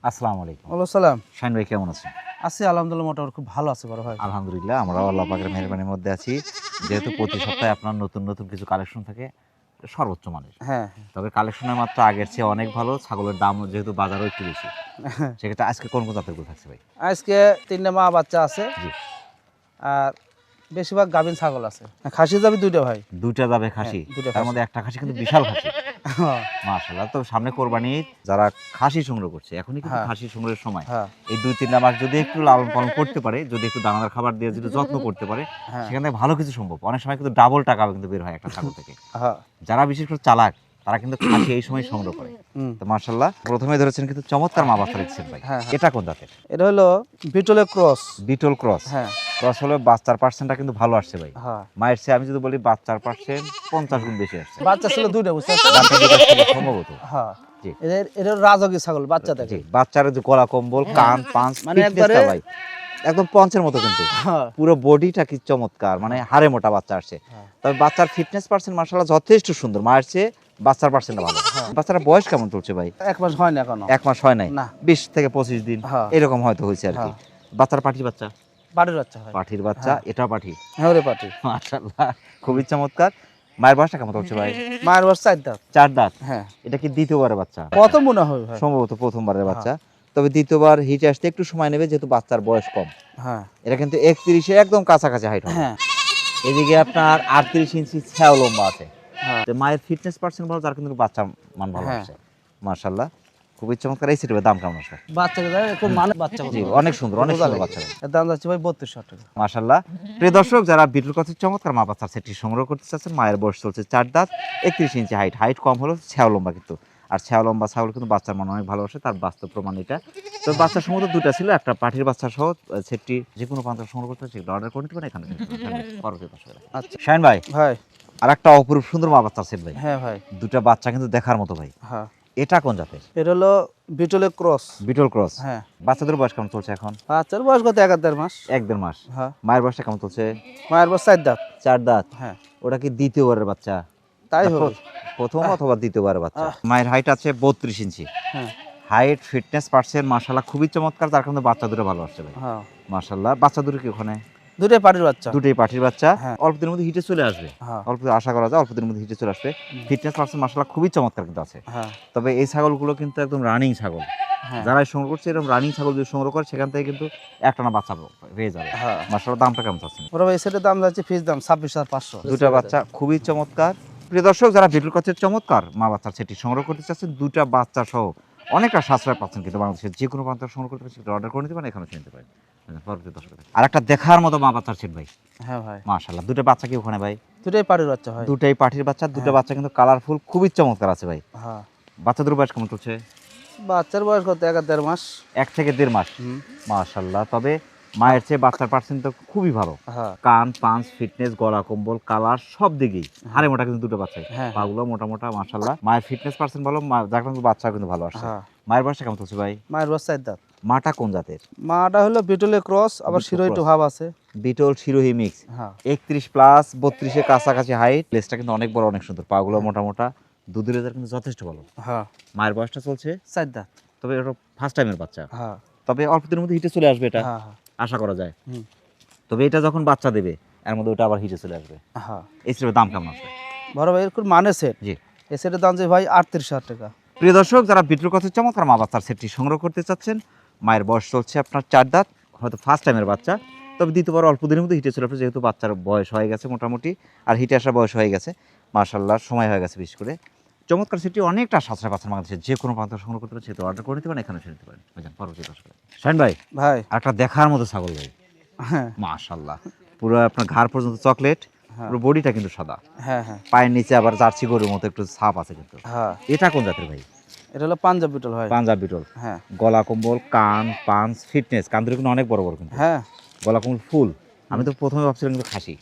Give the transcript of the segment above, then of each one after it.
আসসালামু আলাইকুম। ওয়ালাইকুম সালাম। শাহিন ভাই কেমন আছেন? আছি আলহামদুলিল্লাহ, মোটামুটি খুব ভালো আছি বড় ভাই। আলহামদুলিল্লাহ, আমরাও আল্লাহ পাকের মেহেরবানির মধ্যে আছি। যেহেতু প্রতি সপ্তাহে আপনার নতুন নতুন কিছু কালেকশন থাকে সর্বোচ্চ মানের। হ্যাঁ তবে কালেকশনের মাত্রা আগের চেয়ে অনেক ভালো। ছাগলের দাম যেহেতু বাজারও একটু বেশি, হ্যাঁ। সেক্ষেত্রে আজকে কোন কোন জাতের গরু থাকছে ভাই? আজকে 3টা মা বাচ্চা আছে জি, আর বেশিরভাগ গাভিন ছাগল আছে। খাসি যাবি 2টা ভাই। দুইটা যাবে খাসি, হ্যাঁ, দুইটা তার খাসি। মধ্যে একটা খাসি কিন্তু বিশাল খাসি। হ্যাঁ, মাশাআল্লাহ। তো সামনে কোরবানি, যারা খাসি সংগ্রহ করছে এখনই কিন্তু হ্যাঁ। খাসি সংগ্রহের সময়। হ্যাঁ এই 2-3টা মাস যদি একটু লালন পালন করতে পারে, যদি একটু দানাদার খাবার দিয়ে যদি যত্ন করতে পারে, হ্যাঁ সেখান থেকে ভালো কিছু সম্ভব। অনেক সময় কিন্তু ডাবল টাকা কিন্তু বের হয় একটা ছাগল থেকে। হ্যাঁ। যারা বিশেষ করে চালাক তারা কিন্তু খাসি এই সময় সংগ্রহ করে। হুম। তো মাশাআল্লাহ, প্রথমে ধরেছেন কিন্তু চমৎকার মা বাচ্চা রেখেছেন ভাই। হ্যাঁ, হ্যাঁ। এটা কোন জাতের? এটা হলো বিটলের ক্রস। বিটল ক্রস। হ্যাঁ ক্রস হলে বাচ্চার পার্সেন্টটা কিন্তু ভালো আসছে ভাই। হ্যাঁ। মায়ের চেয়ে আমি যদি বলি বাচ্চার পার্সেন্ট 50 গুণ বেশি আসছে। বাচ্চা ছিল 2টা, বুঝতে পারছেন? বাচ্চা দুটো ছিল সম্ভবত। হ্যাঁ। জি। এটা রাজকীয় ছাগল, বাচ্চা জি, দেখে। বাচ্চার যে গলা কম্বল, কান, পাঁচ, মানে ফিটনেসটা একবারে- ভাই একদম পঞ্চের মতো কিন্তু। হ্যাঁ পুরো বডিটা কি চমৎকার, মানে হাড়ে মোটা বাচ্চা আসছে। হ্যাঁ। তবে বাচ্চার ফিটনেস পার্সেন্ট মাশাআল্লাহ যথেষ্ট সুন্দর। মায়ের চেয়ে বাচ্চার পার্সেন্টটা ভালো। বাচ্চার বয়স কেমন চলছে ভাই? 1 মাস হয় না এখনো। 1 মাস হয় নাই, না। 20 থেকে 25 দিন হ্যাঁ। এরকম হয়তো হয়েছে আর কি। হ্যাঁ। বাচ্চার পাঠির বাচ্চা, বাড়ির বাচ্চা হয়। পাঠির বাচ্চা, এটা পাঠি। হ্যাঁ ওরে পাটি। মাশাআল্লাহ, খুবই চমৎকার। মায়ের বয়সটা কেমন চলছে ভাই? মায়ের বয়স 4 দাঁত। 4 দাঁত। হ্যাঁ। এটা কি দ্বিতীয়বারের বাচ্চা? কত মনে হয় ভাই? সম্ভবত প্রথমবারের বাচ্চা। তবে দ্বিতীয়বার হিটে আসতে একটু সময় নেবে, যেহেতু বাচ্চার বয়স কম। হ্যাঁ। এটা কিন্তু 31 একদম কাছাকাছি হাইট হবে। হ্যাঁ এদিকে আপনার 38 ইঞ্চি ছাও লম্বা আছে। হ্যাঁ। তো মায়ের ফিটনেস পার্সেন্ট ভালো, তার কিন্তু বাচ্চা মান ভালো হ্যাঁ। আছে। মাশাআল্লাহ, খুবই চমৎকার। এই সেটের দাম কেমন আসবে? বাচ্চাকে দেয় এখন, মানে বাচ্চা জি, অনেক সুন্দর, অনেক সুন্দর বাচ্চা। এর দাম যাচ্ছে ভাই 3200 টাকা। মাশাআল্লাহ। প্রিয় দর্শক, যারা বিটুল কথার চমৎকার মা বাচ্চার সেটটি সংগ্রহ করতে চাচ্ছেন, মায়ের বয়স চলছে 4 দাঁত, 31 ইঞ্চি হাইট। হাইট কম হলো, ছাও লম্বা কিন্তু। আর ছাও লম্বা ছাগল কিন্তু বাচ্চার মান অনেক ভালোবাসে, তার বাস্তব প্রমাণ এটা। তো বাচ্চার সম্ভবত 2টা ছিল, একটা পাঠির বাচ্চা সহ। সেটটি যে কোনো প্রান্ত সংগ্রহ করতে হলে সেটা অর্ডার করে নিতে পারেন এখানে। পরবর্তী দর্শক, আচ্ছা শাহিন ভাই, ভাই। আর একটা অপরূপ সুন্দর মা বাচ্চার সেট ভাই। হ্যাঁ ভাই। 2টা বাচ্চা কিন্তু দেখার মতো ভাই। হ্যাঁ। এটা কোন জাতের? এটা হলো বিটলের ক্রস। বিটল ক্রস। হ্যাঁ। বাচ্চাদের বয়স কেমন চলছে এখন? বাচ্চার বয়স কত? 1.5 মাস। 1-1.5 মাস। হ্যাঁ। মায়ের বয়সটা কেমন চলছে? মায়ের বয়স 4 দাঁত। 4 দাঁত। হ্যাঁ ওটা কি দ্বিতীয়বারের বাচ্চা? তাই না, হবে। প্রথম অথবা দ্বিতীয়বারের বাচ্চা। মায়ের হাইট আছে 32 ইঞ্চি। হ্যাঁ হাইট, ফিটনেস পার্সেন্ট মাশাআল্লাহ খুবই চমৎকার, তার কারণে বাচ্চা দুটো ভালো আসছে ভাই। হ্যাঁ। মাশাআল্লাহ। বাচ্চা দুটো কি ওখানে? 2টাই পাটির বাচ্চা। দুটোই পাঠির বাচ্চা। হ্যাঁ। অল্প দিনের মধ্যে হিটে চলে আসবে। হ্যাঁ। অল্প দিন আশা করা যায়, অল্প দিনের মধ্যে হিটে চলে আসবে। ফিটনেস পার্সেন্ট মাশাআল্লাহ খুবই চমৎকার কিন্তু আছে। হ্যাঁ। তবে এই ছাগলগুলো কিন্তু একদম রানিং ছাগল। হ্যাঁ। যারা সংগ্রহ করছে এরকম রানিং ছাগল যদি সংগ্রহ করে, সেখান থেকে কিন্তু একটা না বাচ্চা পেয়ে যাবে। হ্যাঁ। মাশাআল্লাহ, দামটা কেমন চাচ্ছেন? ওরা ভাই সেটার দাম যাচ্ছে, ফিস দাম 26,500। 2টা বাচ্চা খুবই চমৎকার। প্রিয় দর্শক, যারা বিটুল কচের চমৎকার মা বাচ্চার সেটি সংগ্রহ করতে চাচ্ছেন, 2টা বাচ্চা সহ অনেকটা সাশ্রয় পাচ্ছেন কিন্তু বাংলাদেশের যে কোনো প্রান্ত সংগ্রহ করতে পারেন, সেটা অর্ডার করে নিতে পারেন, এখানে নিতে পারেন। পরবর্তী দর্শক, আর একটা দেখার মতো মা বাচ্চার সেট ভাই। হ্যাঁ ভাই। মাশাআল্লাহ, 2টা বাচ্চা কি ওখানে ভাই? 2টাই পাটির বাচ্চা ভাই। 2টাই পাঠির বাচ্চা। 2টা বাচ্চা কিন্তু কালারফুল, খুবই চমৎকার আছে ভাই। হ্যাঁ। বাচ্চাদের বয়স কেমন চলছে? বাচ্চার বয়স কত? 1.5 মাস। 1 থেকে 1.5 মাস। হুম। মাশাআল্লাহ। তবে মায়ের চেয়ে বাচ্চার পার্সেন্ট তো খুবই ভালো। হ্যাঁ। কান, পাঁচ, ফিটনেস, গলা কম্বল, কালার সব দিকেই হাড়ে মোটা কিন্তু 2টা বাচ্চাই। হ্যাঁ। পাগুলো মোটা মোটা মাশাআল্লাহ। মায়ের ফিটনেস পার্সেন্ট ভালো, যার কারণে বাচ্চা কিন্তু ভালো আসছে। হ্যাঁ। মায়ের বয়সটা কেমন চলছে ভাই? মায়ের বয়স 4 দাঁত। মাটা কোন জাতের? মাটা হলো বিটলের ক্রস, আবার বিটল শিরো একটু cross। ভাব আছে। বিটল শিরোহী মিক্স। হ্যাঁ। 31 প্লাস 32 এর কাছাকাছি হাইট। লেজটা কিন্তু অনেক বড়, অনেক সুন্দর। পাগুলো মোটা মোটা, দুধের রেজাল্ট কিন্তু যথেষ্ট ভালো। হ্যাঁ। মায়ের বয়সটা চলছে 4 দাঁত। তবে এটা ফার্স্ট টাইমের বাচ্চা। হ্যাঁ। তবে অল্প দিনের মধ্যে হিটে চলে আসবে, এটা হ্যাঁ। হ্যাঁ। আশা করা যায়। হুম। তবে এটা যখন বাচ্চা দেবে এর মধ্যে ওটা আবার হিটে চলে আসবে। হ্যাঁ। এই সেটের দাম কেমন আসবে? বড় ভাই এরকম মানে সেট। জি। এই সেটের দাম যে ভাই 38,000 টাকা। প্রিয় দর্শক, যারা বিটুল কচের চমৎকার মা বাচ্চার সেটটি সংগ্রহ করতে চাচ্ছেন, মায়ের বয়স চলছে আপনার 4 দাঁত, হয়তো ফার্স্ট টাইমের বাচ্চা। তবে দ্বিতীয়বার অল্প দিনের মধ্যে হিটে চলে আসবে, যেহেতু বাচ্চার বয়স হয়ে গেছে মোটামুটি, আর হিটে আসার বয়স হয়ে গেছে। মাশাআল্লাহ, সময় হয়ে গেছে বিশেষ করে। চমৎকার সেটটি অনেকটা সাশ্রয় পাচ্ছেন বাংলাদেশের যে কোনো প্রান্ত সংগ্রহ করতে পারেন, সেটা অর্ডার করে নিতে পারেন, এখানে এসে নিতে পারেন। বুঝলেন? পরবর্তী দর্শক, শাহিন ভাই, ভাই। একটা দেখার মতো ছাগল ভাই। হ্যাঁ। মাশাআল্লাহ, পুরো আপনার ঘাড় পর্যন্ত চকলেট, পুরো বডিটা কিন্তু সাদা। হ্যাঁ। হ্যাঁ। পায়ের নিচে আবার জার্সি গরুর মতো একটু ছাপ আছে কিন্তু। হ্যাঁ। এটা কোন জাতের ভাই? এটা হলো পাঞ্জাব বিটল ভাই। পাঞ্জাব বিটল। হ্যাঁ। গলা কম্বল, কান, পাঁচ, ফিটনেস, কান দুটো কিন্তু অনেক বড় বড় কিন্তু। হ্যাঁ। গলা কম্বল ফুল। আমি তো প্রথমে ভাবছিলাম কিন্তু খাসি।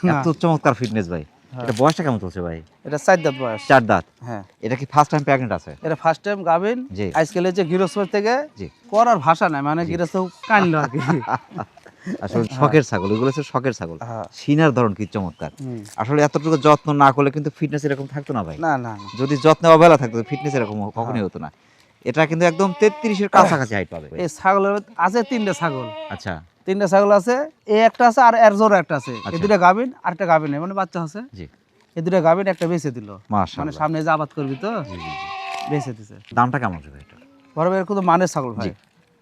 না। এত চমৎকার ফিটনেস ভাই। হ্যাঁ। এটা বয়সটা কেমন চলছে ভাই? এটা 4 দাঁত বয়স। 4 দাঁত। হ্যাঁ। এটা কি ফার্স্ট টাইম প্রেগন্যান্ট আছে? এটা ফার্স্ট টাইম গাবিন। জি। আজকাল যে গৃহস্থ থেকে জি। করার ভাষা নাই, মানে গৃহস্থ কানলো আর কি। আসলে শখের ছাগল, এগুলো হচ্ছে শখের ছাগল। হ্যাঁ। সিনার ধরন কি চমৎকার। হুম। আসলে এতটুকু যত্ন না করলে কিন্তু ফিটনেস এরকম থাকতো না ভাই। না না না। যদি যত্নে অবহেলা থাকতো, ফিটনেস এরকম কখনোই হতো না। এটা কিন্তু একদম 33-এর কাছাকাছি হাইট পাবে। এই ছাগলের আছে 3টে ছাগল, আচ্ছা 3টে ছাগল আছে, এই একটা আছে আর এর জোড়া একটা আছে, এই আচ্ছা। দুটা গাভিন আর একটা গাভিন নেই, মানে বাচ্চা আছে, জি এই দুটা গাভিন একটা বেচে দিল, মানে মাশাআল্লাহ। সামনে যে আবাদ করবি তো জি জি জি। বেচে দিছে। দামটা কেমন হবে এটা? বড় ভাই এরকম মানের ছাগল ভাই, জি।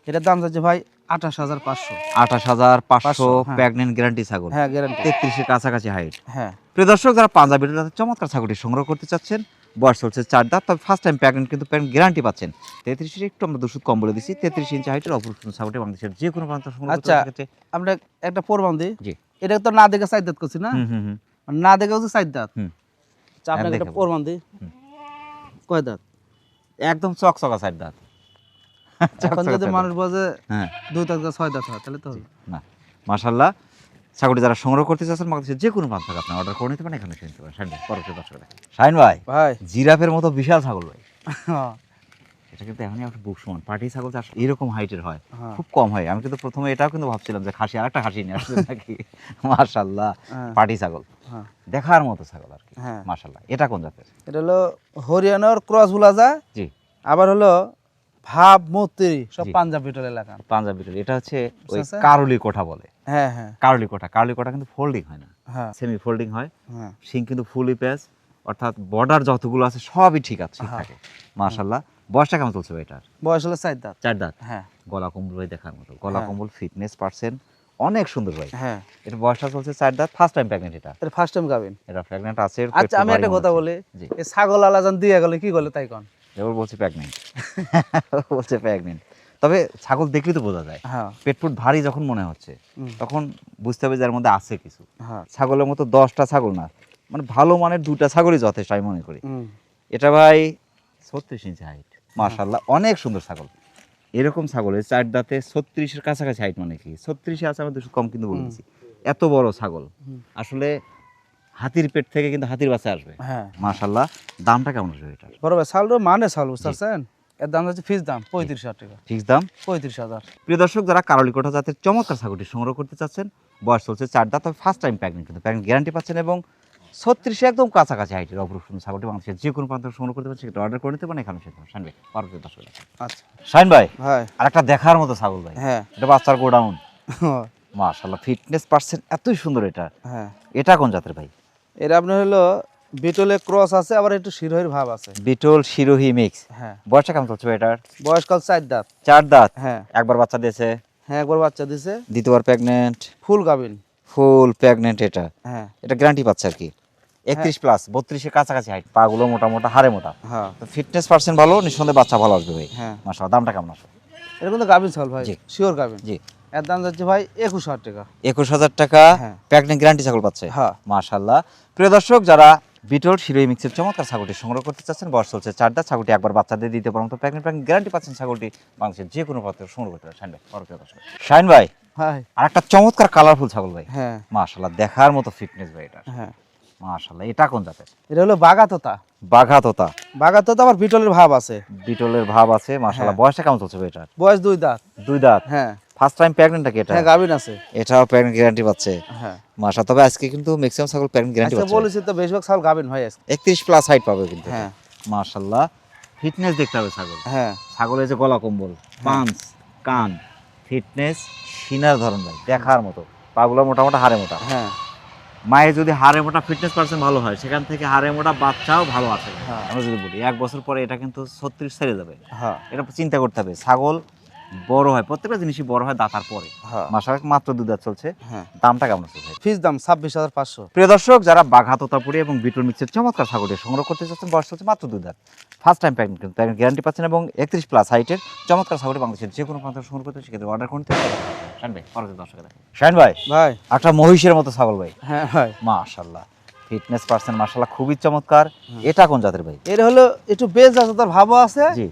এটার দাম যাচ্ছে ভাই 28,500। 28,500 হ্যাঁ। প্রেগন্যান্ট গ্যারান্টি ছাগল, হ্যাঁ গ্যারান্টি। 33-এর কাছাকাছি হাইট। হ্যাঁ প্রিয় দর্শক, যারা পাঞ্জাবি জাতের চমৎকার ছাগলটি সংগ্রহ করতে চাচ্ছেন, বয়স চলছে 4 দাঁত, তবে ফার্স্ট টাইম প্রেগন্যান্ট, কিন্তু প্রেগন্যান্ট গ্যারান্টি পাচ্ছেন। 33-এর একটু আমরা দুশুদ কম বলে দিচ্ছি। 33 ইঞ্চি হাইটের অপরূপ ছাগলটি বাংলাদেশের যে কোনো প্রান্ত সংগ্রহ করতে আচ্ছা, ক্ষেত্রে। আমরা একটা প্রমাণ দিই, জি এটা তো না দেখে 4 দাঁত করছি না, হুম হুম হুম মানে না দেখে হচ্ছে 4 দাঁত। হুম। আচ্ছা, আপনাকে একটা দেখাবো। প্রমাণ দিই, হুম। কয় দাঁত? একদম চকচকা 4 দাঁত। এখন যদি মানুষ বোঝে হ্যাঁ 2 দাঁত 6 দাঁত হয় তাহলে তো হবে। না মাশাআল্লাহ, ছাগলটি যারা সংগ্রহ করতে চাচ্ছেন বাংলাদেশের যে কোনো প্রান্ত থেকে আপনি অর্ডার করে নিতে পারেন, এখানে এসে নিতে পারেন। শাহিন ভাই পরবর্তী দর্শক দেখেন। শাহিন ভাই, ভাই জিরাফের মতো বিশাল ছাগল ভাই, হ্যাঁ, এটা কিন্তু এখনই একটা বুক সমান। পাটি ছাগল চাষ এরকম হাইটের হয়, হ্যাঁ। খুব কম হয়। আমি কিন্তু প্রথমে এটাও কিন্তু ভাবছিলাম যে খাসি, আরেকটা খাসি নিয়ে আসবে নাকি। মাশাআল্লাহ, হ্যাঁ। পাটি ছাগল হ্যাঁ দেখার মতো ছাগল আর কি। হ্যাঁ, মাশাআল্লাহ, এটা কোন জাতের? এটা হলো হরিয়ানার ক্রস বলা যায়, জি আবার হলো ভাব মতি, সব জি। পাঞ্জাব বিটল এলাকা। পাঞ্জাবি বিটল, এটা হচ্ছে ওই বুঝছে? কারুলি কোঠা বলে। হ্যাঁ হ্যাঁ কারুলি কোঠা, কারুলি কোঠা কিন্তু ফোল্ডিং হয় না, হ্যাঁ সেমি ফোল্ডিং হয়। হ্যাঁ শিং কিন্তু ফুলি প্যাচ, অর্থাৎ বর্ডার যতগুলো আছে সবই ঠিক আছে, ঠিক হ্যাঁ। থাকে। মাশাআল্লাহ, বয়সটা কেমন চলছে ভাই এটার? বয়স হলো 4 দাঁত। 4 দাঁত। হ্যাঁ গলা কম্বল ভাই দেখার মতো, গলা হ্যাঁ। কম্বল, ফিটনেস পার্সেন্ট অনেক সুন্দর ভাই। হ্যাঁ, এটা বয়সটা চলছে 4 দাঁত, ফার্স্ট টাইম প্রেগন্যান্ট এটা। এটা ফার্স্ট টাইম গাবিন। এটা প্রেগন্যান্ট আছে। এর আচ্ছা, পেট আমি ভারী একটা মনে কথা হচ্ছে। বলি, জি, এই ছাগল আলাজান দিয়ে গেলে কি করলে তাই কোন? এবার বলছে প্রেগন্যান্ট। বলছে প্রেগন্যান্ট, তবে ছাগল দেখলেই তো বোঝা যায়। হ্যাঁ পেট ফুট ভারী যখন মনে হচ্ছে, হুম। তখন বুঝতে হবে যে এর মধ্যে আছে কিছু। হ্যাঁ ছাগলের মতো 10টা ছাগল না, মানে ভালো মানের 2টা ছাগলই যথেষ্ট আমি মনে করি। হুম। এটা ভাই 36 ইঞ্চি হাইট, মাশাআল্লাহ অনেক সুন্দর ছাগল। এরকম ছাগলের 4 দাঁতে 36-এর কাছাকাছি হাইট, মানে কি 36-এ আছে, আমি 200 কম কিন্তু বলে দিচ্ছি। এত বড় ছাগল হুম। আসলে হাতির পেট থেকে কিন্তু হাতির বাচ্চা আসবে। হ্যাঁ মাশাআল্লাহ, দামটা কেমন আসবে এটার? বড় ভাই, ছাগল মানে ছাগল, বুঝতে পারছেন? এর দাম হচ্ছে ফিক্স দাম 35,000 টাকা। ফিক্স দাম 35,000। প্রিয় দর্শক, যারা কারলিকোঠা জাতের চমৎকার ছাগলটি সংগ্রহ করতে চাচ্ছেন, বয়স চলছে 4 দাঁত, তবে ফার্স্ট টাইম প্রেগন্যান্ট, কিন্তু প্রেগন্যান্ট গ্যারান্টি পাচ্ছেন, এবং 36-এ একদম কাছাকাছি হাইটের অপরূপ সুন্দর ছাগলটি বাংলাদেশের যে কোনো প্রান্ত থেকে সংগ্রহ করতে পারেন, সেটা অর্ডার করে নিতে পারেন, এখানে সেটা শাহিন ভাই পরবর্তী দর্শক দেখেন। আচ্ছা শাহিন ভাই, ভাই। আর একটা দেখার মতো ছাগল ভাই, হ্যাঁ এটা বাচ্চার গোডাউন। মাশাআল্লাহ, ফিটনেস পার্সেন্ট এতই সুন্দর। এটা হ্যাঁ, এটা কোন জাতের ভাই? এটা আপনার হলো বিটলে ক্রস আছে, আবার একটু শিরোহির ভাব আছে। বিটল শিরোহী মিক্স। হ্যাঁ, বয়সটা কেমন চলছে ভাই এটার? বয়স কাল 4 দাঁত। 4 দাঁত। হ্যাঁ একবার বাচ্চা দিয়েছে, হ্যাঁ, একবার বাচ্চা দিছে, দ্বিতীয়বার প্রেগন্যান্ট, ফুল গাবিন। ফুল প্রেগন্যান্ট। এটা হ্যাঁ এটা গ্যারান্টি পাচ্ছে আর কি। 31 প্লাস, 32-এর কাছাকাছি হাইট, পাগুলো মোটা মোটা, হাড়ে মোটা, হ্যাঁ তো ফিটনেস পার্সেন্ট ভালো, নিঃসন্দেহে বাচ্চা ভালো আসবে ভাই। হ্যাঁ। মাশাআল্লাহ, দামটা কেমন আসবে? এটা কিন্তু গাবিন ছাগল ভাই, জি। শিওর গাবিন। জি, এর দাম যাচ্ছে ভাই 21,000 টাকা। 21,000 টাকা হ্যাঁ। প্রেগন্যান্ট গ্যারান্টি ছাগল পাচ্ছে। হ্যাঁ মাশাআল্লাহ, প্রিয় দর্শক, যারা বিটল শিরোহী মিক্সের চমৎকার ছাগলটি সংগ্রহ করতে চাচ্ছেন, বয়স চলছে 4 দাঁত, ছাগলটি একবার বাচ্চা দিয়ে দিতে পারেন, তো প্রেগন্যান্ট গ্যারান্টি পাচ্ছেন, ছাগলটি বাংলাদেশের যে কোনো প্রান্ত থেকে সংগ্রহ করতে পারেন। শাহিন ভাই পরবর্তী দর্শক। শাহিন ভাই, ভাই। আর একটা চমৎকার কালারফুল ছাগল ভাই, হ্যাঁ মাশাআল্লাহ দেখার মতো ফিটনেস ভাই এটা। হ্যাঁ, মাশাআল্লাহ, এটা কোন জাতের? এটা হলো বাগাতোতা। বাঘা তোতা, বাগাতোতা আবার বিটলের ভাব আছে। বিটলের ভাব আছে, মাশাআল্লাহ। হ্যাঁ। বয়সটা কেমন চলছে ভাই এটা? বয়স 2 দাঁত। 2 দাঁত। হ্যাঁ ফার্স্ট টাইম প্রেগন্যান্ট নাকি এটা? হ্যাঁ, গাবিন আছে। এটাও প্রেগন্যান্ট গ্যারান্টি পাচ্ছে। হ্যাঁ, মাশাআল্লাহ, তবে আজকে কিন্তু ম্যাক্সিমাম ছাগল প্রেগন্যান্ট গ্যারান্টি আজকে পাচ্ছে। বলেছি তো বেশিরভাগ ছাগল গাবিন হয় আজকে। 31 প্লাস হাইট পাবে কিন্তু। হ্যাঁ মাশাআল্লাহ, ফিটনেস দেখতে হবে ছাগল। হ্যাঁ ছাগলের যে গলা কম্বল, পাঞ্চ, কান, ফিটনেস, সিনার ধরন ভাই দেখার মতো, পাগুলো মোটা মোটা, হাড়ে মোটা। হ্যাঁ মায়ের যদি হাড়ে মোটা ফিটনেস পার্সেন্ট ভালো হয়, সেখান থেকে হাড়ে মোটা বাচ্চাও ভালো আছে। হ্যাঁ। আমরা যদি বলি 1 বছর পরে এটা কিন্তু 36 ছেড়ে যাবে। হ্যাঁ এটা চিন্তা করতে হবে। ছাগল বড় হয়, প্রত্যেকটা জিনিসই বড় হয় দাঁতার পরে। হ্যাঁ মাসার মাত্র 2 দাঁত চলছে। হ্যাঁ। দামটা কেমন আছে ভাই? ফিস দাম 26,500। প্রিয় দর্শক, যারা বাঘা তোতাপুরি এবং বিটল মিক্সের চমৎকার ছাগলটি সংগ্রহ করতে চাচ্ছেন, বয়স চলছে মাত্র 2 দাঁত, ফার্স্ট টাইম প্রেগন্যান্ট, কিন্তু প্রেগন্যান্ট গ্যারান্টি পাচ্ছেন, এবং 31 প্লাস হাইটের চমৎকার ছাগলটি বাংলাদেশের যে কোনো প্রান্ত থেকে সংগ্রহ করতে সেক্ষেত্রে অর্ডার করতে পারেন। শাহিন ভাই পরবর্তী দর্শকের দেখেন। শাহিন ভাই, ভাই। একটা মহিষের মতো ছাগল ভাই। হ্যাঁ ভাই। মাশাআল্লাহ, ফিটনেস পার্সেন্ট মাশাআল্লাহ খুবই চমৎকার। এটা কোন জাতের ভাই? এর হলো একটু বেজ আছে, তার ভাবও আছে। জি,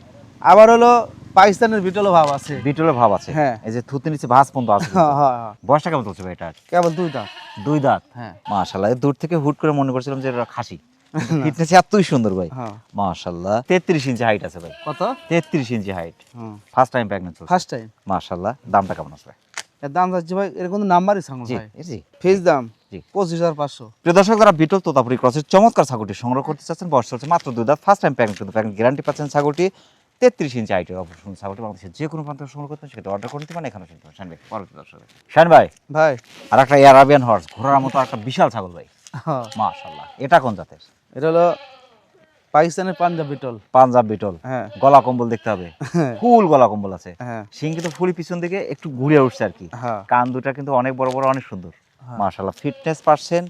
আবার হলো পাকিস্তানের বিটলও ভাব আছে। বিটলের ভাব আছে। হ্যাঁ। এই যে থুতনি নিচে ভাঁজ পর্যন্ত আছে। হ্যাঁ হ্যাঁ হ্যাঁ। বয়সটা কেমন চলছে ভাই এটা? কেবল 2 দাঁত। 2 দাঁত। হ্যাঁ মাশাআল্লাহ, দূর থেকে হুট করে মনে করছিলাম যে এটা খাসি, ফিটনেস এতই সুন্দর ভাই। হ্যাঁ। মাশাআল্লাহ, 33 ইঞ্চি হাইট আছে ভাই। কত? 33 ইঞ্চি হাইট, হুম, ফার্স্ট টাইম প্রেগন্যান্ট চলছে। First time. মাশাআল্লাহ, দামটা কেমন আছে ভাই? এর দাম যাচ্ছে ভাই, এর কোনো নাম্বারই ছাগল জি ভাই। জি। ফিস দাম জি। 25,500। প্রিয় দর্শক, যারা বিটল তোতাপুরি ক্রসের চমৎকার ছাগলটি সংগ্রহ করতে চাচ্ছেন, বয়স চলছে মাত্র 2 দাঁত, ফার্স্ট টাইম প্রেগন্যান্ট, কিন্তু প্রেগন্যান্ট গ্যারান্টি পাচ্ছেন ছাগলটি। 33 ইঞ্চি হাইটের অপশন ছাগলটি বাংলাদেশের যে কোনো প্রান্ত সংগ্রহ করতে সেক্ষেত্রে অর্ডার করতে পারেন এখানে শুনতে পারেন শাইন ভাই পরবর্তী দর্শক শাইন ভাই ভাই আর একটা অ্যারাবিয়ান হর্স ঘোড়ার মতো একটা বিশাল ছাগল ভাই হ্যাঁ, মাশাআল্লাহ এটা কোন জাতের এটা হলো পাকিস্তানের পাঞ্জাব বিটল। পাঞ্জাব বিটল হ্যাঁ গলা কম্বল দেখতে হবে ফুল গলা কম্বল আছে হ্যাঁ সিং কিন্তু ফুলি পিছন দিকে একটু ঘুরে উঠছে আর কি হ্যাঁ কান দুটা কিন্তু অনেক বড় বড় অনেক সুন্দর মাশাআল্লাহ ফিটনেস পারছেন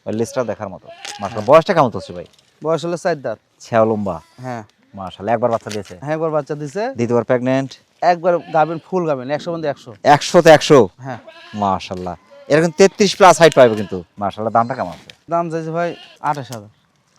লিস্টটা দেখার মতো মাশাআল্লাহ বয়সটা কেমন চলছে ভাই বয়স হলো 4 দাঁত। ছেও লম্বা হ্যাঁ মাশাআল্লাহ একবার বাচ্চা দিয়েছে হ্যাঁ একবার বাচ্চা দিছে, দ্বিতীয়বার প্রেগন্যান্ট একবার গাবেন ফুল গাবেন 100 মধ্যে 100। 100 তে 100 হ্যাঁ মাশাআল্লাহ এরকম 33 প্লাস হাইট পাবে কিন্তু মাশাআল্লাহ দামটা কেমন আছে দাম চাইছে ভাই 28000।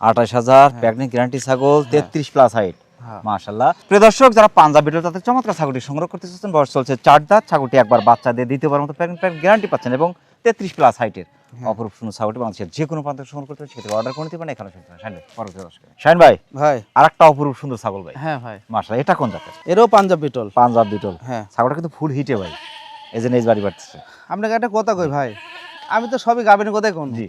28000 প্রেগন্যান্ট গ্যারান্টি ছাগল 33 প্লাস হাইট হ্যাঁ মাশাআল্লাহ প্রিয় দর্শক যারা পাঞ্জাব বিটল তাদের চমৎকার ছাগলটি সংগ্রহ করতে চাচ্ছেন বয়স চলছে 4 দাঁত ছাগলটি একবার বাচ্চা দিয়ে দ্বিতীয়বার মতো প্রেগন্যান্ট গ্যারান্টি পাচ্ছেন এবং 33 প্লাস হাইটের অপরূপ সুন্দর ছাগলটি বাংলাদেশের যে কোনো প্রান্ত সংগ্রহ করতে সেটা অর্ডার করে নিতে পারেন এখানে শুনতে পারেন শাইন ভাই পরবর্তী দর্শক শাইন ভাই ভাই আরেকটা অপরূপ সুন্দর ছাগল ভাই হ্যাঁ ভাই মাশাআল্লাহ এটা কোন জাতের এরও পাঞ্জাব বিটল। পাঞ্জাব বিটল হ্যাঁ ছাগলটা কিন্তু ফুল হিটে ভাই এই যে নেজ বাড়ি বাড়তেছে আপনাকে একটা কথা কই ভাই, আমি তো সবই গাবেন কথাই কোন জি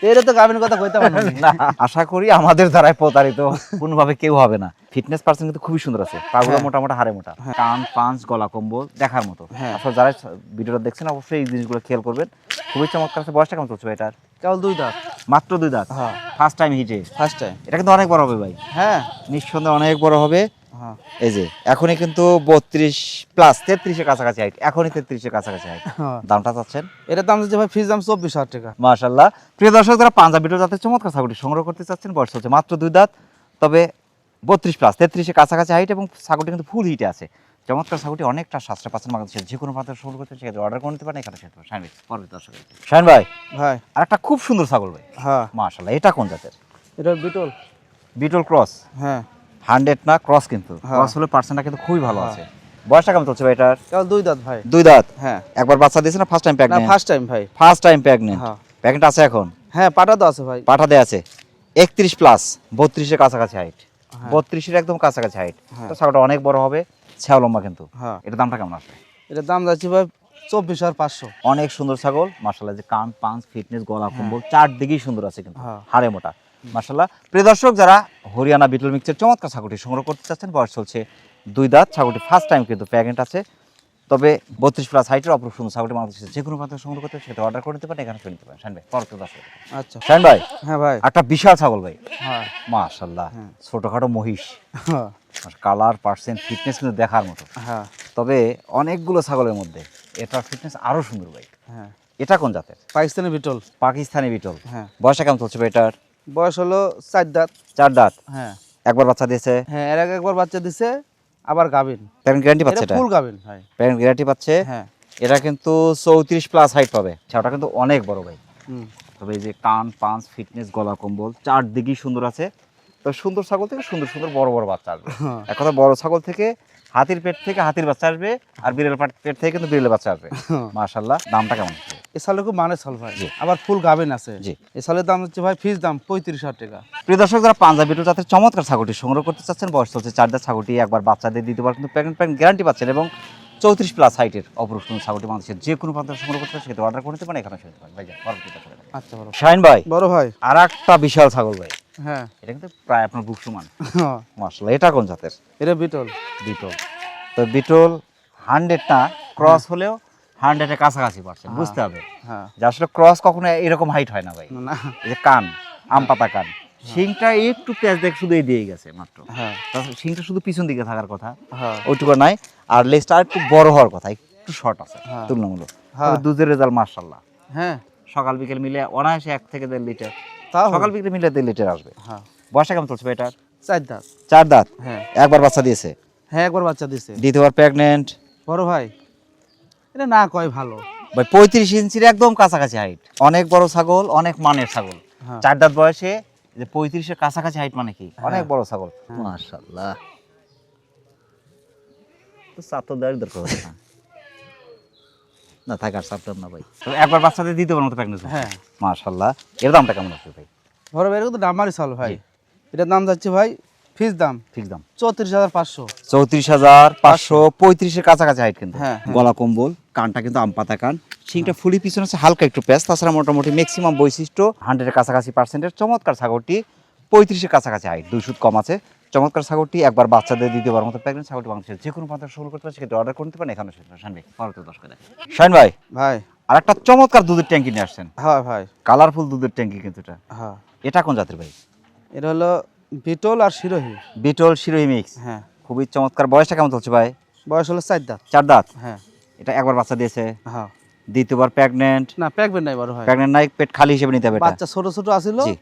এর তো গাবেন কথা কইতে পারি না আশা করি আমাদের দ্বারাই প্রতারিত কোনোভাবে কেউ হবে না ফিটনেস পার্সন কিন্তু খুবই সুন্দর আছে পাগুলো হ্যাঁ। মোটামোটা হাড়ে মোটা কান পাঁচ গলা কম্বল দেখার মতো হ্যাঁ। আসলে যারা ভিডিওটা দেখছেন অবশ্যই এই জিনিসগুলো খেয়াল করবেন খুবই চমৎকার আছে বয়সটা কেমন চলছে ভাই এটার কেবল 2 দাঁত। মাত্র 2 দাঁত হ্যাঁ ফার্স্ট টাইম হিটে ফার্স্ট টাইম। এটা কিন্তু অনেক বড় হবে ভাই হ্যাঁ নিঃসন্দেহে অনেক বড় হবে হ্যাঁ এই যে এখনই কিন্তু 32 প্লাস 33 এর কাছাকাছি হাইট এখনই 33 এর কাছাকাছি হাইট হ্যাঁ দামটা চাচ্ছেন এটা দাম চাইছে ভাই ফিজ দাম 24000 টাকা। মাশাআল্লাহ প্রিয় দর্শক যারা পাঞ্জাব বিটল জাতের চমৎকার ছাগলটি সংগ্রহ করতে চাচ্ছেন বয়স হচ্ছে মাত্র 2 দাঁত তবে 32 প্লাস 33 এর কাছাকাছি হাইট এবং ছাগলটি কিন্তু ফুল হিটে আছে চমৎকার ছাগলটি অনেকটা সাশ্রয় পাচ্ছেন বাংলাদেশের যে কোনো প্রান্তে সংগ্রহ করতে সেক্ষেত্রে অর্ডার করে নিতে পারেন এখানে সেটা শাইন ভাই পরবর্তী দর্শক শাইন ভাই ভাই আর একটা খুব সুন্দর ছাগল ভাই হ্যাঁ মাশাআল্লাহ এটা কোন জাতের এটা বিটল। বিটল ক্রস হ্যাঁ 100 না ক্রস কিন্তু হ্যাঁ। ক্রস হলে পার্সেন্টটা কিন্তু খুবই ভালো আছে বয়সটা কেমন চলছে ভাই এটার কেবল 2 দাঁত ভাই। 2 দাঁত হ্যাঁ একবার বাচ্চা দিয়েছে না ফার্স্ট টাইম না প্রেগন্যান্ট ফার্স্ট টাইম ভাই। ফার্স্ট টাইম প্রেগন্যান্ট হ্যাঁ প্রেগন্যান্ট আছে এখন হ্যাঁ পাটা তো আছে ভাই। পাঠা দেয়া আছে 31 প্লাস 32 এর কাছাকাছি হাইট হ্যাঁ। 32 এর একদম কাছাকাছি হাইট হ্যাঁ। তো ছাগলটা অনেক বড় হবে ছেও লম্বা কিন্তু হ্যাঁ এটা দামটা কেমন আসবে এটার দাম যাচ্ছে ভাই 24500। অনেক সুন্দর ছাগল মাশাআল্লাহ যে কান পাঁচ ফিটনেস গলা কম্বল চারদিকেই সুন্দর আছে কিন্তু হ্যাঁ। হাড়ে মোটা মাশাআল্লাহ প্রিয় দর্শক যারা হরিয়ানা বিটল মিক্সের চমৎকার ছাগলটি সংগ্রহ করতে চাচ্ছেন বয়স চলছে 2 দাঁত ছাগলটি ফার্স্ট টাইম কিন্তু প্রেগন্যান্ট আছে তবে 32 প্লাস হাইটের অপরূপ সুন্দর ছাগলটি বাংলাদেশের যে কোনো প্রান্তে সংগ্রহ করতে সেটা অর্ডার করে নিতে পারেন এখানে শুনতে পারেন শাইন ভাই পরবর্তী দর্শক আচ্ছা শাইন ভাই হ্যাঁ ভাই একটা বিশাল ছাগল ভাই হ্যাঁ মাশাআল্লাহ হ্যাঁ। ছোটখাটো মহিষ হ্যাঁ কালার পার্সেন্ট ফিটনেস কিন্তু দেখার মতো হ্যাঁ তবে অনেকগুলো ছাগলের মধ্যে এটার ফিটনেস আরো সুন্দর ভাই হ্যাঁ এটা কোন জাতের পাকিস্তানি বিটল। পাকিস্তানি বিটল হ্যাঁ বয়সটা কেমন চলছে ভাই এটার বয়স হলো 4 দাঁত। 4 দাঁত হ্যাঁ একবার বাচ্চা দিয়েছে হ্যাঁ এর আগে একবার বাচ্চা দিছে আবার গাবিন। প্যারেন্ট গ্যারান্টি পাচ্ছে এটা এটা ফুল গাবিন ভাই। প্যারেন্ট গ্যারান্টি পাচ্ছে হ্যাঁ এটা কিন্তু 34 প্লাস হাইট পাবে ছাওটা কিন্তু অনেক বড় ভাই হুম তবে এই যে কান পাঁচ ফিটনেস গলা কম্বল চারদিকেই সুন্দর আছে তো সুন্দর ছাগল থেকে সুন্দর সুন্দর বড় বড় বাচ্চা আসবে হ্যাঁ। এক কথা বড় ছাগল থেকে হাতির পেট থেকে হাতির বাচ্চা আসবে আর বিড়াল পেট থেকে কিন্তু বিড়ালের বাচ্চা আসবে হ্যাঁ। মাশাআল্লাহ দামটা কেমন এ সালে খুব মানে সাল ভাই। জি। আবার ফুল গাবিন আছে। জি। এ সালের দাম হচ্ছে ভাই ফিজ দাম 35000 টাকা। প্রিয় দর্শক যারা পাঞ্জাব বিটল জাতের চমৎকার ছাগলটি সংগ্রহ করতে চাচ্ছেন বয়স চলছে 4 দাঁত ছাগলটি একবার বাচ্চা দিয়ে দ্বিতীয়বার কিন্তু প্রেগন্যান্ট গ্যারান্টি পাচ্ছেন এবং 34 প্লাস হাইটের অপরূপ সুন্দর ছাগলটি বাংলাদেশের যে কোনো প্রান্তে সংগ্রহ করতে সেটা অর্ডার করে নিতে পারেন এখানে শুনতে পারেন ভাই পরবর্তী দর্শক আচ্ছা বড় শাইন ভাই বড় ভাই। আর একটা বিশাল ছাগল ভাই হ্যাঁ এটা কিন্তু প্রায় আপনার বুক সমান হ্যাঁ, মাশাআল্লাহ এটা কোন জাতের এটা বিটল। বিটল তো বিটল 100 না ক্রস হলেও 100 এর কাছাকাছি পারছেন হ্যাঁ। বুঝতে হবে হ্যাঁ যে আসলে ক্রস কখনো এরকম হাইট হয় না ভাই না এই যে কান আম পাতা কান শিংটা একটু পেঁয়াজ দেখ শুধু এই দিয়ে গেছে মাত্র হ্যাঁ তাছাড়া শিংটা শুধু পিছন দিকে থাকার কথা হ্যাঁ ওইটুকু নাই আর লেজটা একটু বড় হওয়ার কথা একটু শর্ট আছে হ্যাঁ। তুলনামূলক হ্যাঁ। তবে দুধের রেজাল্ট মাশাআল্লাহ হ্যাঁ সকাল বিকেল মিলে অনায়াসে 1 থেকে 1.5 লিটার তাও সকাল বিকেল মিলে 1.5 লিটার আসবে হ্যাঁ বয়সটা কেমন চলছে ভাই এটার 4 দাঁত। 4 দাঁত হ্যাঁ একবার বাচ্চা দিয়েছে হ্যাঁ একবার বাচ্চা দিছে। দ্বিতীয়বার প্রেগন্যান্ট বড় ভাই এটা না কয় ভালো। ভাই 35 ইঞ্চির একদম কাছাকাছি হাইট অনেক বড় ছাগল অনেক মানের ছাগল হ্যাঁ 4 দাঁত বয়সে যে 35 এর কাছাকাছি হাইট মানে কি অনেক বড় ছাগল হ্যাঁ। মাশাআল্লাহ তো সাত দাঁড় দরকার হবে না না থাক আর সাতটা না ভাই তো একবার বাচ্চাদের দিতে পারবো তো প্রেগন্যান্ট হ্যাঁ মাশাআল্লাহ এর দামটা কেমন আছে ভাই বড় ভাই এটা তো দামারই চাল ভাই। জি। এটার দাম যাচ্ছে ভাই ফিজ দাম ঠিক দাম 34500। 34500 35 এর কাছাকাছি হাইট কিন্তু হ্যাঁ, হ্যাঁ। গলা কম্বল কানটা কিন্তু আম পাতা কান শিংটা ফুলি পিছনে আছে হালকা একটু প্যাচ তাছাড়া মোটামুটি ম্যাক্সিমাম বৈশিষ্ট্য 100 এর কাছাকাছি পার্সেন্টের চমৎকার ছাগলটি 35-এর কাছাকাছি হাইট, 2 সুত কম আছে। চমৎকার ছাগলটি, একবার বাচ্চা দিয়ে দ্বিতীয়বার মতো প্রেগনেন্ট। ছাগলটি বাংলাদেশের যে কোনো প্রান্ত সংগ্রহ করতে পারে, সেক্ষেত্রে অর্ডার করতে পারেন। এখানে শাইন ভাই পরবর্তী দর্শক দেয়। শাইন ভাই, ভাই আর একটা চমৎকার দুধের ট্যাঙ্কি নিয়ে আসছেন, হ্যাঁ ভাই কালারফুল দুধের ট্যাঙ্কি কিন্তু এটা। হ্যাঁ এটা কোন জাতের ভাই? এটা হলো বিটল আর শিরোহী। বিটল শিরোহী মিক্স, হ্যাঁ খুবই চমৎকার। বয়সটা কেমন চলছে ভাই? বয়স হলো 4 দাঁত। 4 দাঁত। হ্যাঁ এটা একবার বাচ্চা দিয়েছে, হ্যাঁ দ্বিতীয়বার প্রেগনেন্ট। না প্রেগনেন্ট নাই বড় ভাই, প্রেগনেন্ট নাই, পেট খালি হিসেবে নিতে হবে এটা। বাচ্চা ছোট ছোট আছিল। জি,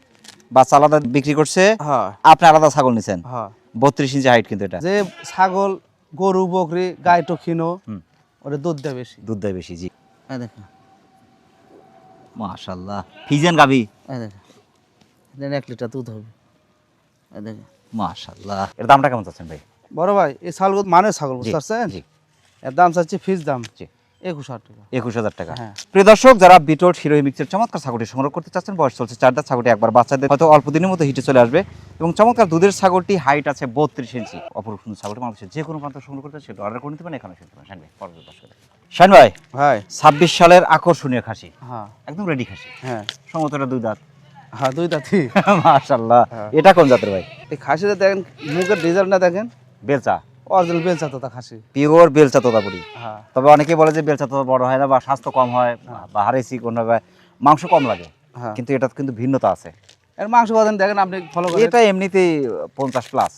বাচ্চা আলাদা বিক্রি করছে, হ্যাঁ আপনি আলাদা ছাগল নিছেন। হ্যাঁ 32 ইঞ্চি হাইট কিন্তু এটা। যে ছাগল গরু বকরি গাই টখিনো হুম। ওটা দুধ দেয় বেশি। দুধ দেয় বেশি। জি, এই দেখেন মাশাআল্লাহ। ফিজিয়ান গাবি, এই দেখেন এটা 1 লিটার দুধ হবে। এই দেখেন মাশাআল্লাহ। এর দামটা কেমন চাচ্ছেন ভাই? বড় ভাই এই ছাগল মানে ছাগল বুঝতে জি, পারছেন? জি। এর দাম চাচ্ছি ফিস দাম জি, 21,000 টাকা। 21,000 টাকা। হ্যাঁ। প্রিয় দর্শক, যারা বিটল শিরোহী মিক্সের চমৎকার ছাগলটি সংগ্রহ করতে চাচ্ছেন, বয়স চলছে 4 দাঁত। ছাগলটি একবার বাচ্চাদের হয়তো অল্প দিনের মধ্যে হিটে চলে আসবে এবং চমৎকার দুধের ছাগলটি, হাইট আছে 32 ইঞ্চি। অপরূপ সুন্দর ছাগলটি বাংলাদেশের যে কোনো প্রান্ত সংগ্রহ করতে সেটা অর্ডার করে নিতে পারেন। এখানে শুনতে পারেন। শাইন ভাই পরবর্তী দর্শক। শাইন ভাই, ভাই 26 সালের আকর্ষণীয় খাসি, হ্যাঁ একদম রেডি খাসি, হ্যাঁ সম্ভবত এটা 2 দাঁত। হ্যাঁ 2 দাঁতই। মাশাআল্লাহ। হ্যাঁ। এটা কোন জাতের ভাই? এই খাসিটা দেখেন, মুখের ডিজাইনটা দেখেন, বেলচা, অরিজিনাল বেলচা তোতা খাসি। পিওর বেলচা তোতাপুরি। হ্যাঁ তবে অনেকে বলে যে বেলচা তোতা বড় হয় না, বা স্বাস্থ্য কম হয়, বা হাড়ে চিকন হয়, মাংস কম লাগে, হ্যাঁ কিন্তু এটা কিন্তু ভিন্নতা আছে। এর মাংস বাদান দেখেন আপনি ফলো করেন। এটা এমনিতেই 50 প্লাস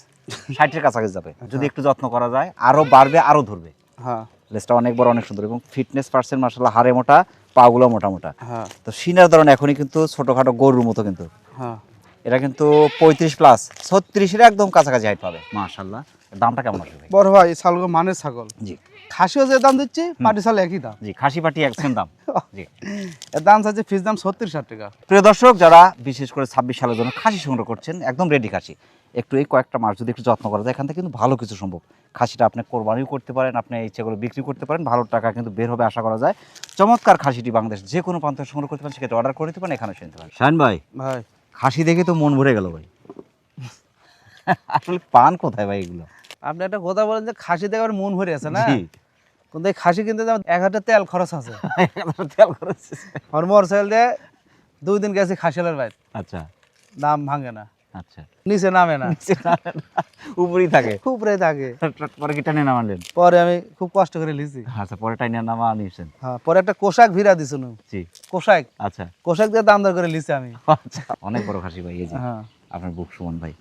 60-এর কাছাকাছি যাবে, যদি একটু যত্ন করা যায়। আরো বাড়বে, আরো ধরবে। হ্যাঁ লেজটা অনেক বড়, অনেক সুন্দর এবং ফিটনেস পার্সেন্ট মাশাআল্লাহ, হাড়ে মোটা, পাগুলো মোটা মোটা। হ্যাঁ তো সিনার ধরন এখনই কিন্তু ছোটখাটো গরুর মতো, কিন্তু হ্যাঁ এটা কিন্তু 35 প্লাস 36-এর একদম কাছাকাছি হাইট পাবে। মাশাআল্লাহ। দামটা কেমন আসবে ভাই? বড় ভাই এই ছাগল মানের ছাগল, জি, খাসিও যে দাম দিচ্ছি পাটি ছাগল একই দাম। জি, খাসি পাটি একসেম দাম। জি। এর দাম চাচ্ছি ফিস দাম 36,000 টাকা। প্রিয় দর্শক, যারা বিশেষ করে 26 সালের জন্য খাসি সংগ্রহ করছেন, একদম রেডি খাসি, একটু এই কয়েকটা মাস যদি একটু যত্ন করা যায়, এখান থেকে কিন্তু ভালো কিছু সম্ভব। খাসিটা আপনি কোরবানিও করতে পারেন, আপনি ইচ্ছে করে বিক্রি করতে পারেন, ভালো টাকা কিন্তু বের হবে আশা করা যায়। চমৎকার খাসিটি বাংলাদেশ যে কোনো প্রান্ত সংগ্রহ করতে পারেন, সেক্ষেত্রে অর্ডার করে দিতে পারেন। এখানে শুনতে পারেন। শাইন ভাই, ভাই খাসি দেখে তো মন ভরে গেল ভাই। আসলে পান কোথায় ভাই এগুলো? আপনি একটা কথা বলেন যে খাসি দেখে আমার মন ভরে আছে না, জি। কিন্তু এই খাসি কিনতে যেমন 1,000 তেল খরচ আছে। তেল খরচ। আর মোটরসাইকেল দিয়ে 2 দিন গেছি খাসিয়ালের বাইর, আচ্ছা দাম ভাঙে না, আচ্ছা, নিচে নামে না, উপরেই থাকে। উপরে থাকে। পরে কি টানে নামালেন? পরে আমি খুব কষ্ট করে লিছি। আচ্ছা, পরে টাইনে নামা নিয়েছেন। হ্যাঁ পরে একটা কোশাক ভিড়া দিছিল, জি, কোশাক আচ্ছা কোশাক দিয়ে দাম দর করে লিছি আমি। আচ্ছা। অনেক বড় খাসি ভাই, এই যে হ্যাঁ আপনার বুক সুমন ভাই,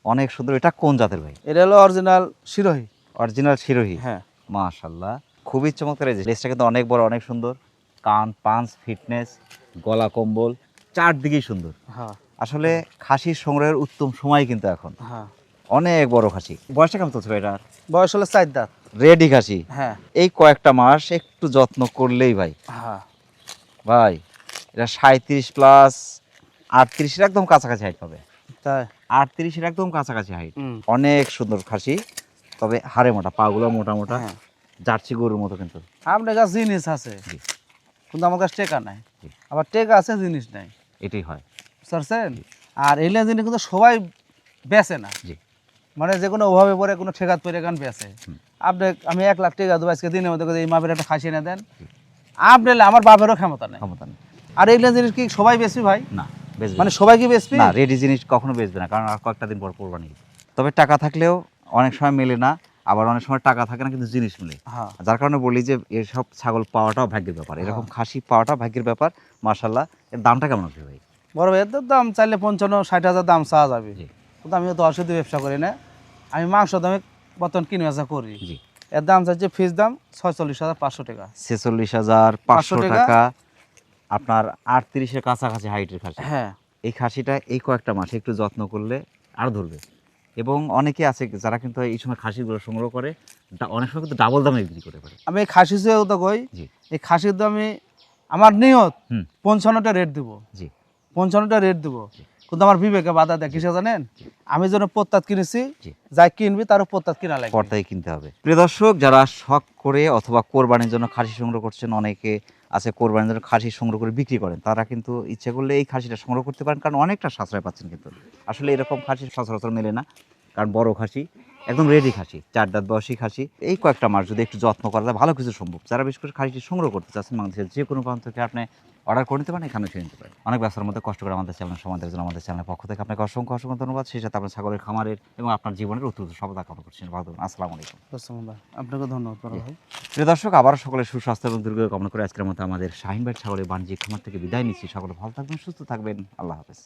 অনেক সুন্দর। এটা কোন জাতের ভাই? এটা হলো অরিজিনাল শিরোহী। অরিজিনাল শিরোহী। হ্যাঁ মাশাআল্লাহ, খুবই চমৎকার। এই যে লেজটা কিন্তু অনেক বড়, অনেক সুন্দর। কান, পাঞ্চ, ফিটনেস, গলা, কম্বল চারদিকেই সুন্দর। হ্যাঁ আসলে খাসির সংগ্রহের উত্তম সময় কিন্তু এখন। হ্যাঁ অনেক বড় খাসি। বয়সটা কেমন চলছে ভাই এটা? বয়স হলো 4 দাঁত। রেডি খাসি। হ্যাঁ এই কয়েকটা মাস একটু যত্ন করলেই ভাই, হ্যাঁ ভাই এটা 37 প্লাস 38-এর একদম কাছাকাছি হাইট পাবে। তাই 38-এর একদম কাছাকাছি হাইট। হুম। অনেক সুন্দর খাসি, তবে হাড়ে মোটা, পাগুলো মোটা মোটা, হ্যাঁ। জার্সি গরুর মতো কিন্তু। আপনার কাছে জিনিস আছে, জি, কিন্তু আমার কাছে টেকা নাই। জি। আবার টেকা আছে, জিনিস নাই, এটাই হয়। বুঝছেন? আর এইগুলা জিনিস কিন্তু সবাই বেচে না, জি, মানে যে কোনো অভাবে পড়ে কোনো ঠেকাত পরে গান বেচে। হুম। আপনি আমি 1 লাখ টাকা দেবো আজকে দিনের মধ্যে, এই মাপের একটা খাসি এনে দেন, আপনি আমার বাপেরও ক্ষমতা নেই। ক্ষমতা নেই। আর এইগুলা জিনিস কি সবাই বেচবি ভাই? না, বেচবে মানে না। সবাই কি বেচবি? না, রেডি জিনিস কখনো বেচবে না, কারণ আর কয়েকটা দিন পর কোরবানি। তবে টাকা থাকলেও অনেক সময় মেলে না, আবার অনেক সময় টাকা থাকে না কিন্তু জিনিস মেলে। হ্যাঁ যার কারণে বলি যে এসব ছাগল পাওয়াটাও ভাগ্যের ব্যাপার, এরকম খাসি পাওয়াটাও ভাগ্যের ব্যাপার। মাশাআল্লাহ। এর দামটা কেমন আছে ভাই? বড় ভাই এর তো দাম চাইলে 55-60 হাজার দাম চাওয়া যাবে, জি, কিন্তু আমি তো অসুধ ব্যবসা করি না, আমি মাংস দামে বর্তমান কিনে বেচা করি। জি। এর দাম চাইছে ফিস দাম 46,500 টাকা। 46,500 টাকা। টাকা। আপনার 38-এর কাছাকাছি হাইটের খাসি। হ্যাঁ এই খাসিটা এই কয়েকটা মাসে একটু যত্ন করলে আরো ধরবে। এবং অনেকে আছে যারা কিন্তু এই সময় খাসিগুলো সংগ্রহ করে, অনেক সময় কিন্তু ডাবল দামে বিক্রি করে পারে। আমি এই খাসি চেয়েও তো কই, জি, এই খাসির দামে আমার নিয়ত হুম, 55টা রেট দেবো, জি, 55টা রেট দেবো, কিন্তু আমার বিবেকে বাধা দেয় কিসে জানেন? আমি যেন প্রত্যাত কিনেছি, জি। যাই কিনবি তারও প্রত্যাত কিনা লাগবে। পর্দায় কিনতে হবে। প্রিয় দর্শক, যারা শখ করে অথবা কোরবানির জন্য খাসি সংগ্রহ করছেন, অনেকে আছে কোরবানির জন্য খাসি সংগ্রহ করে বিক্রি করেন, তারা কিন্তু ইচ্ছে করলে এই খাসিটা সংগ্রহ করতে পারেন, কারণ অনেকটা সাশ্রয় পাচ্ছেন। কিন্তু আসলে এরকম খাসি সচরাচর মেলে না, কারণ বড় খাসি, একদম রেডি খাসি, 4 দাঁত বয়সী খাসি। এই কয়েকটা মাস যদি একটু যত্ন করা যায়, ভালো কিছু সম্ভব। যারা বিশেষ করে খাসিটি সংগ্রহ করতে চাচ্ছেন, বাংলাদেশের যে কোনো প্রান্ত থেকে আপনি অর্ডার করে নিতে পারেন, এখানে এসে নিতে পারেন। অনেক ব্যস্ততার মধ্যে কষ্ট করে আমাদের চ্যানেল সমাজের জন্য আমাদের চ্যানেলের পক্ষ থেকে আপনাকে অসংখ্য অসংখ্য ধন্যবাদ। সেই সাথে আপনার ছাগলের খামারের এবং আপনার জীবনের উত্তর সফলতা কামনা করছেন। ভালো থাকবেন। আসসালামু আলাইকুম। বুঝলাম ভাই, আপনাকে ধন্যবাদ বড় ভাই। প্রিয় দর্শক, আবারও সকলের সুস্বাস্থ্য এবং দীর্ঘ কামনা করে আজকের মতো আমাদের শাহিন ভাই ছাগলের বাণিজ্যিক খামার থেকে বিদায় নিচ্ছি। সকলে ভালো থাকবেন, সুস্থ থাকবেন। আল্লাহ হাফেজ।